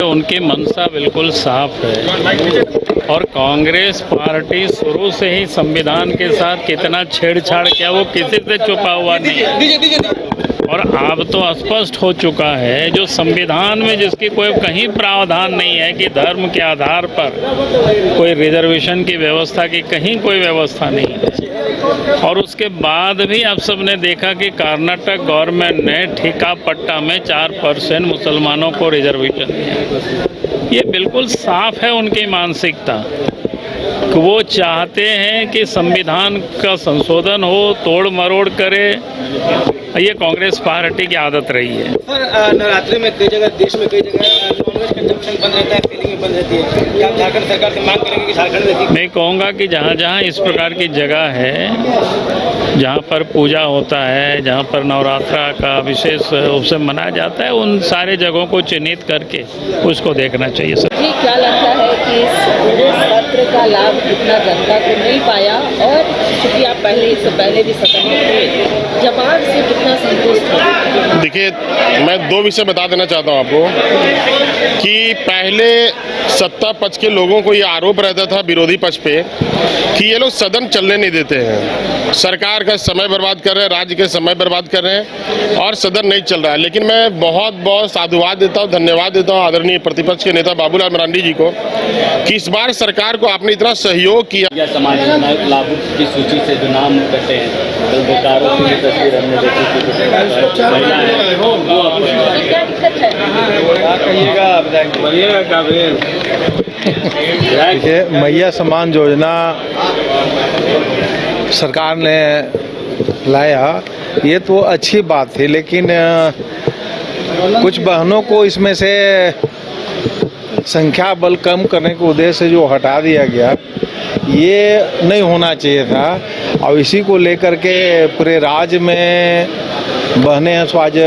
उनकी मंशा बिल्कुल साफ है और कांग्रेस पार्टी शुरू से ही संविधान के साथ कितना छेड़छाड़ किया वो किसी से छुपा हुआ नहीं है। और अब तो स्पष्ट हो चुका है जो संविधान में जिसकी कोई कहीं प्रावधान नहीं है कि धर्म के आधार पर कोई रिजर्वेशन की व्यवस्था की कहीं कोई व्यवस्था नहीं है। और उसके बाद भी आप सबने देखा कि कर्नाटक गवर्नमेंट ने ठेका पट्टा में 4% मुसलमानों को रिजर्वेशन दिया। ये बिल्कुल साफ है उनकी मानसिकता कि वो चाहते हैं कि संविधान का संशोधन हो, तोड़ मरोड़ करे। ये कांग्रेस पार्टी की आदत रही है। सर, नवरात्रि में कई जगह देश में कई जगह नॉनवेज कंजम्पशन बंद रहता है, सेलिंग बंद रहती है। क्या आप झारखंड सरकार से मांग करेंगे कि झारखंड में? मैं कहूँगा कि जहाँ जहाँ इस प्रकार की जगह है, जहाँ पर पूजा होता है, जहाँ पर नवरात्रा का विशेष रूप से मनाया जाता है, उन सारे जगहों को चिन्हित करके उसको देखना चाहिए। सर जी, क्या लगता है कि इस पूरे सत्र का लाभ कितना जनता को नहीं पाया और चूँकि आप इससे पहले भी सदन में थे, जवाब से कितना संतुष्ट है? देखिए, मैं दो विषय बता देना चाहता हूँ आपको कि पहले सत्ता पक्ष के लोगों को ये आरोप रहता था विरोधी पक्ष पे कि ये लोग सदन चलने नहीं देते हैं, सरकार का समय बर्बाद कर रहे हैं, राज्य के समय बर्बाद कर रहे हैं और सदन नहीं चल रहा है। लेकिन मैं बहुत बहुत साधुवाद देता हूँ, धन्यवाद देता हूँ आदरणीय प्रतिपक्ष के नेता बाबूलाल मरांडी जी को कि इस बार सरकार को आपने इतना सहयोग किया। समाज लाभों की सूची से जो नाम कटे हैं, तो बेकारों की तस्वीर हमने देखी थी, क्या दिक्कत है? देखिए, मैया सम्मान योजना सरकार ने लाया, ये तो अच्छी बात थी, लेकिन कुछ बहनों को इसमें से संख्या बल कम करने के उद्देश्य से जो हटा दिया गया, ये नहीं होना चाहिए था। और इसी को लेकर के पूरे राज्य में बहनें आज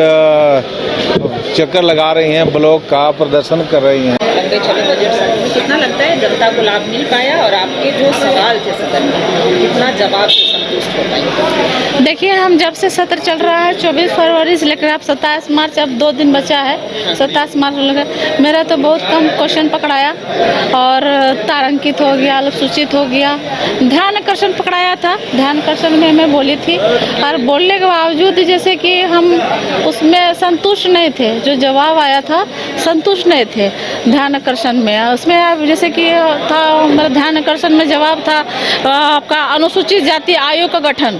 चक्कर लगा रही हैं, ब्लॉक का प्रदर्शन कर रही हैं। लंबे चले बजट सत्र में कितना लगता है जनता को लाभ मिल पाया और आपके जो सवाल थे सदन में कितना जवाब से संतुष्ट हो पाएंगे? देखिए, हम जब से सत्र चल रहा है 24 फरवरी से लेकर आप 27 मार्च, अब 2 दिन बचा है, 27 मार्च लेकर मेरा तो बहुत कम क्वेश्चन पकड़ाया और तारांकित हो गया, सूचित हो गया। ध्यान आकर्षण पकड़ाया था, ध्यान आकर्षण में मैं बोली थी और बोलने के बावजूद जैसे कि हम उसमें संतुष्ट नहीं थे, जो जवाब आया था संतुष्ट नहीं थे ध्यान आकर्षण में। उसमें जैसे कि था मेरा ध्यान आकर्षण में जवाब था आपका अनुसूचित जाति आयोग का गठन।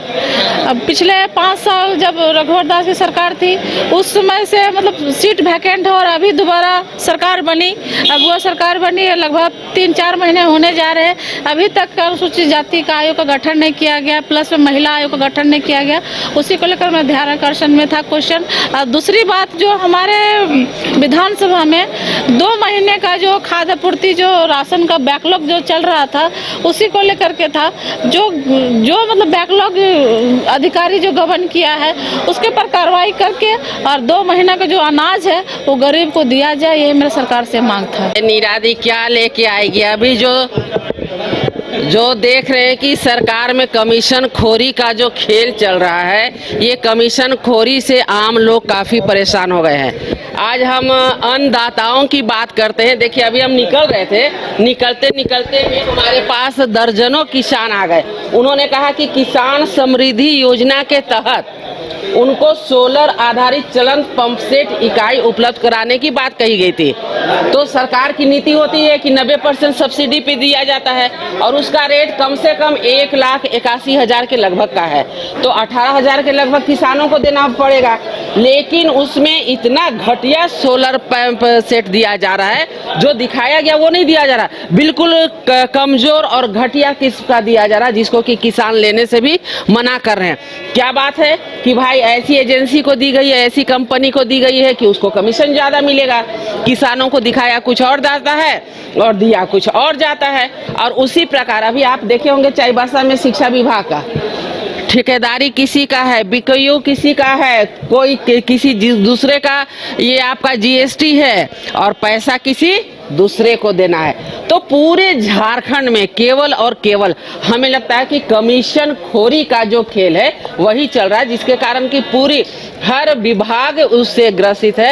अब पिछले 5 साल जब रघुवर दास की सरकार थी उस समय से मतलब सीट वैकेंट है और अभी दोबारा सरकार बनी, अब वो सरकार बनी लगभग 3-4 महीने होने जा रहे हैं, अभी तक अनुसूचित जाति का आयोग का गठन नहीं किया गया, प्लस में महिला आयोग का गठन नहीं किया गया। उसी को लेकर मैं ध्यान आकर्षण में था क्वेश्चन। और दूसरी बात, जो हमारे विधानसभा में 2 महीने का जो खाद्य आपूर्ति जो राशन का बैकलॉग जो चल रहा था उसी को लेकर के था, जो मतलब बैकलॉग अधिकारी जो गबन किया है उसके पर कार्रवाई करके और 2 महीना का जो अनाज है वो गरीब को दिया जाए, ये मेरे सरकार से मांग था। निरादी क्या लेके आएगी? अभी जो देख रहे हैं कि सरकार में कमीशन खोरी का जो खेल चल रहा है, ये कमीशन खोरी से आम लोग काफ़ी परेशान हो गए हैं। आज हम अन्नदाताओं की बात करते हैं। देखिए, अभी हम निकल रहे थे, निकलते निकलते में हमारे पास दर्जनों किसान आ गए। उन्होंने कहा कि किसान समृद्धि योजना के तहत उनको सोलर आधारित चलंत पंप सेट इकाई उपलब्ध कराने की बात कही गई थी। तो सरकार की नीति होती है कि 90% सब्सिडी पे दिया जाता है और उसका रेट कम से कम 1,81,000 के लगभग का है, तो 18,000 के लगभग किसानों को देना पड़ेगा। लेकिन उसमें इतना घटिया सोलर पंप सेट दिया जा रहा है, जो दिखाया गया वो नहीं दिया जा रहा, बिल्कुल कमजोर और घटिया किस्म का दिया जा रहा है, जिसको कि किसान लेने से भी मना कर रहे हैं। क्या बात है कि भाई ऐसी एजेंसी को दी गई है, ऐसी कंपनी को दी गई है कि उसको कमीशन ज़्यादा मिलेगा, किसानों को दिखाया कुछ और जाता है और दिया कुछ और जाता है। और उसी प्रकार अभी आप देखे होंगे चाईबासा में शिक्षा विभाग का ठेकेदारी किसी का है, बीकेयू किसी का है, कोई किसी दूसरे का, ये आपका जीएसटी है और पैसा किसी दूसरे को देना है। तो पूरे झारखंड में केवल और केवल हमें लगता है कि कमीशन खोरी का जो खेल है वही चल रहा है, जिसके कारण कि पूरी हर विभाग उससे ग्रसित है।